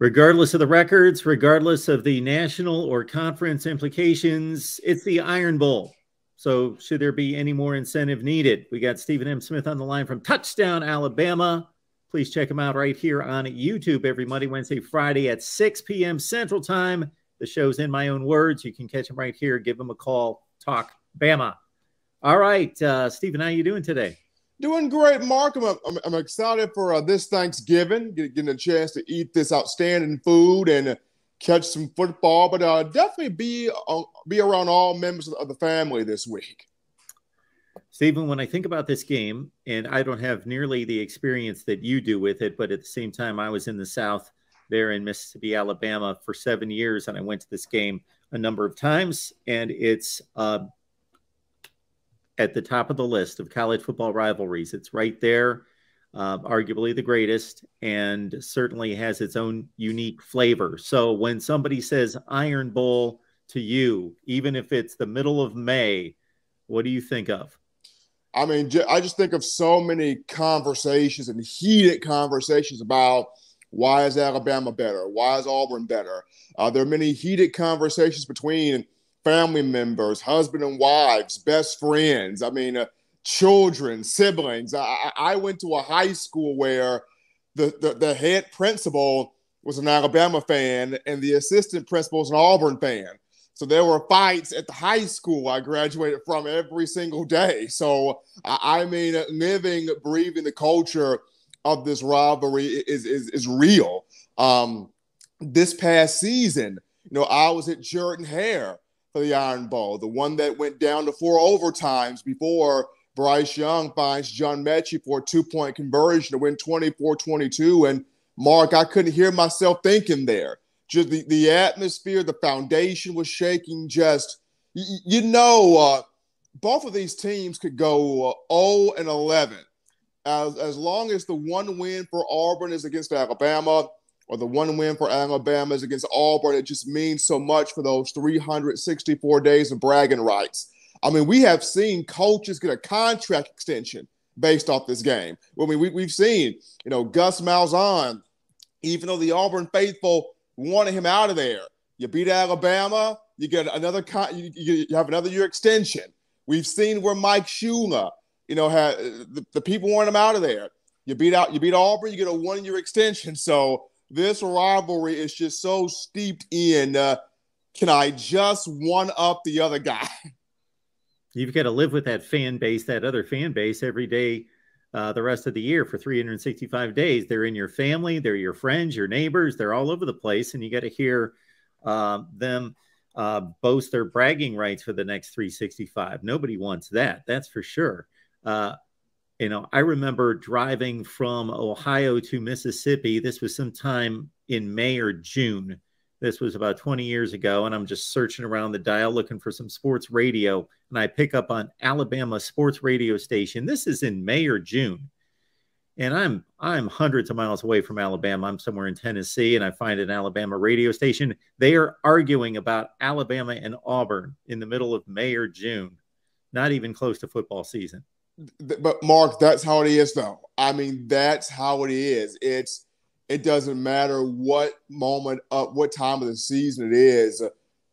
Regardless of the records, regardless of the national or conference implications, it's the Iron Bowl. So should there be any more incentive needed? We got Stephen M. Smith on the line from Touchdown, Alabama. Please check him out right here on YouTube every Monday, Wednesday, Friday at 6 p.m. Central Time. The show's in my own words. You can catch him right here. Give him a call. Talk Bama. All right, Stephen, how you doing today? Doing great, Mark. I'm excited for this Thanksgiving, getting a chance to eat this outstanding food and catch some football, but definitely be around all members of the family this week. Stephen, when I think about this game, and I don't have nearly the experience that you do with it, but at the same time, I was in the South there in Mississippi, Alabama for 7 years, and I went to this game a number of times, and it's at the top of the list of college football rivalries. It's right there, arguably the greatest, and certainly has its own unique flavor. So when somebody says Iron Bowl to you, even if it's the middle of May, what do you think of? I mean, I just think of so many conversations and heated conversations about why is Alabama better? Why is Auburn better? There are many heated conversations between family members, husband and wives, best friends, children, siblings. I went to a high school where the head principal was an Alabama fan and the assistant principal was an Auburn fan. So there were fights at the high school I graduated from every single day. So, living, breathing the culture of this rivalry is real. This past season, I was at Jordan-Hare for the Iron Bowl, the one that went down to 4 overtimes before Bryce Young finds John Mechie for a 2-point conversion to win 24-22. And Mark, I couldn't hear myself thinking there. Just the atmosphere, the foundation was shaking. Both of these teams could go 0-11 as long as the one win for Auburn is against Alabama, or the one win for Alabama is against Auburn. It just means so much for those 364 days of bragging rights. I mean, we have seen coaches get a contract extension based off this game. We've seen, Gus Malzahn, even though the Auburn faithful wanted him out of there, you beat Alabama, you get another you have another year extension. We've seen where Mike Shula, had the people want him out of there. You beat Auburn, you get a 1-year extension. So this rivalry is just so steeped in, can I just one up the other guy? You've got to live with that fan base, that other fan base every day, the rest of the year for 365 days. They're in your family, they're your friends, your neighbors, they're all over the place. And you got to hear them boast their bragging rights for the next 365. Nobody wants that. That's for sure. I remember driving from Ohio to Mississippi. This was sometime in May or June. This was about 20 years ago, and I'm just searching around the dial looking for some sports radio, and I pick up on Alabama sports radio station. This is in May or June, and I'm hundreds of miles away from Alabama. I'm somewhere in Tennessee, and I find an Alabama radio station. They are arguing about Alabama and Auburn in the middle of May or June, not even close to football season. But Mark, that's how it is, though. That's how it is. It doesn't matter what moment, what time of the season it is.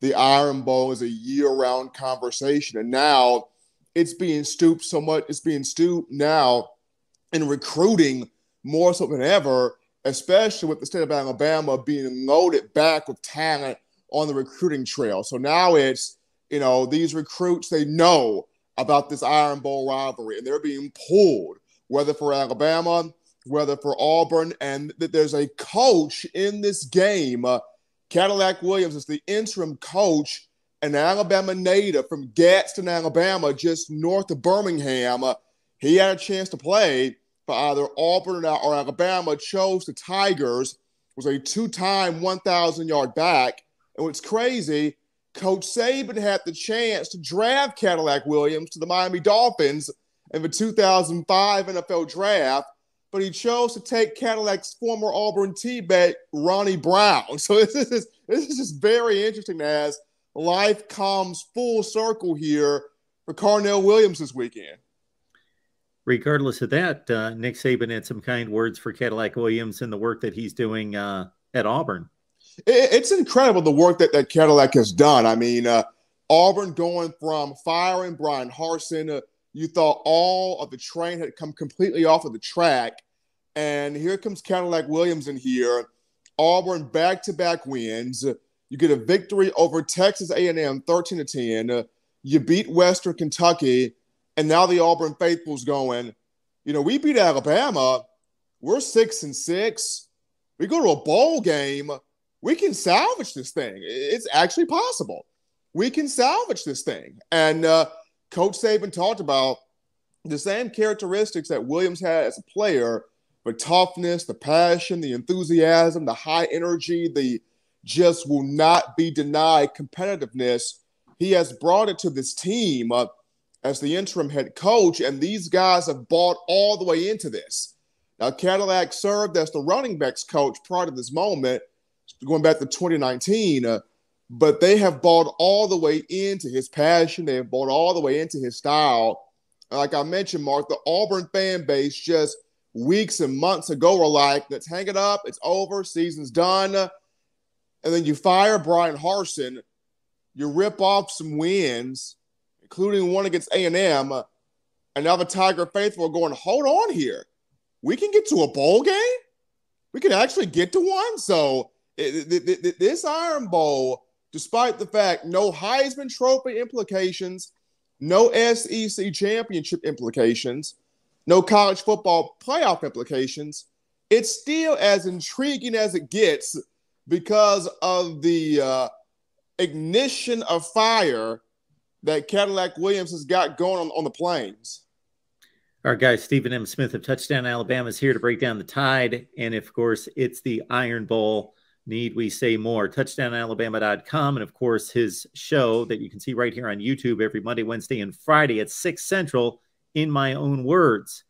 The Iron Bowl is a year-round conversation, and now it's being stooped so much. It's being stooped now in recruiting more so than ever, especially with the state of Alabama being loaded back with talent on the recruiting trail. So now it's, these recruits, they know about this Iron Bowl rivalry, and they're being pulled, whether for Alabama, whether for Auburn, and that there's a coach in this game. Cadillac Williams is the interim coach, an Alabama native from Gadsden, Alabama, just north of Birmingham. He had a chance to play for either Auburn or Alabama, chose the Tigers, was a 2-time 1,000-yard back. And what's crazy, Coach Saban had the chance to draft Cadillac Williams to the Miami Dolphins in the 2005 NFL draft, but he chose to take Cadillac's former Auburn teammate, Ronnie Brown. So this is just very interesting as life comes full circle here for Carnell Williams this weekend. Regardless of that, Nick Saban had some kind words for Cadillac Williams and the work that he's doing at Auburn. It's incredible the work that Cadillac has done. I mean, Auburn going from firing Brian Harsin, you thought all of the train had come completely off of the track. And here comes Cadillac Williams in here. Auburn back-to-back wins. You get a victory over Texas A&M 13-10. You beat Western Kentucky. And now the Auburn faithful's going, we beat Alabama. We're 6-6. We go to a bowl game. We can salvage this thing. It's actually possible. We can salvage this thing. And Coach Saban talked about the same characteristics that Williams had as a player, the toughness, the passion, the enthusiasm, the high energy, the just will not be denied competitiveness. He has brought it to this team as the interim head coach, and these guys have bought all the way into this. Now, Cadillac served as the running backs coach prior to this moment, going back to 2019, but they have bought all the way into his passion. They have bought all the way into his style. Like I mentioned, Mark, the Auburn fan base just weeks and months ago were like, let's hang it up. It's over. Season's done. And then you fire Brian Harsin. You rip off some wins, including one against A&M. And now the Tiger faithful are going, hold on here. We can get to a bowl game. We can actually get to one. So this Iron Bowl, despite the fact no Heisman Trophy implications, no SEC championship implications, no college football playoff implications, it's still as intriguing as it gets because of the ignition of fire that Cadillac Williams has got going on the Plains. Our guy, Stephen M. Smith of Touchdown Alabama, is here to break down the Tide. And, of course, it's the Iron Bowl. Need we say more? TouchdownAlabama.com. And, of course, his show that you can see right here on YouTube every Monday, Wednesday, and Friday at 6 Central, In My Own Words.